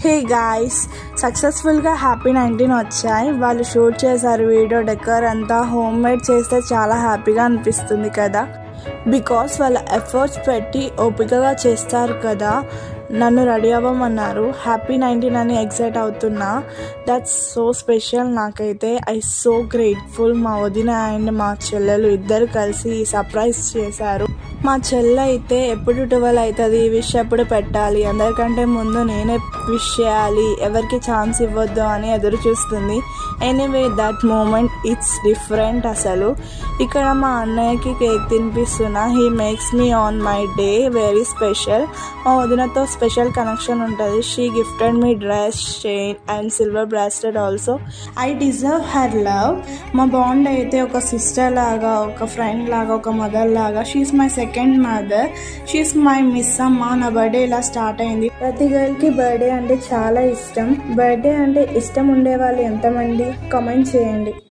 Hey guys, సక్సెస్ఫుల్గా happy 19 వచ్చాయి. వాళ్ళు షూట్ చేశారు వీడియో, డెకర్ అంతా హోమ్ మేడ్ చేస్తే చాలా హ్యాపీగా అనిపిస్తుంది కదా. బికాస్ వాళ్ళ ఎఫర్ట్స్ పెట్టి ఓపికగా చేస్తారు కదా. నన్ను రెడీ అవ్వమన్నారు. హ్యాపీ 19 అని ఎక్సైట్ అవుతున్నా. That's so special. నాకైతే ఐ సో గ్రేట్ఫుల్. మా వదిన అండ్ మా చెల్లెలు ఇద్దరు కలిసి సర్ప్రైజ్ చేశారు. మా చెల్లె అయితే ఎప్పుడు 12 అవుతుంది, విష్ ఎప్పుడు పెట్టాలి, అందరికంటే ముందు నేనే విష్ చేయాలి, ఎవరికి ఛాన్స్ ఇవ్వద్దు అని ఎదురు చూస్తుంది. Anyway that moment it's different అసలు. ఇక్కడ మా అన్నయ్యకి కేక్ తినిపిస్తున్నా. He makes me on my day very special. మా వదినతో స్పెషల్ కనెక్షన్ ఉంటుంది. She gifted me dress, chain and silver bracelet also. I deserve her love. మా బాండ్ అయితే ఒక సిస్టర్ లాగా, ఒక ఫ్రెండ్ లాగా, ఒక మదర్ లాగా. She's my second mother. She's my miss అమ్మ. నా బర్త్డే ఇలా స్టార్ట్ అయింది. ప్రతి గర్ల్కి బర్త్డే అంటే చాలా ఇష్టం. బర్త్డే అంటే ఇష్టం ఉండే వాళ్ళు ఎంతమంది? కామెంట్ చేయండి.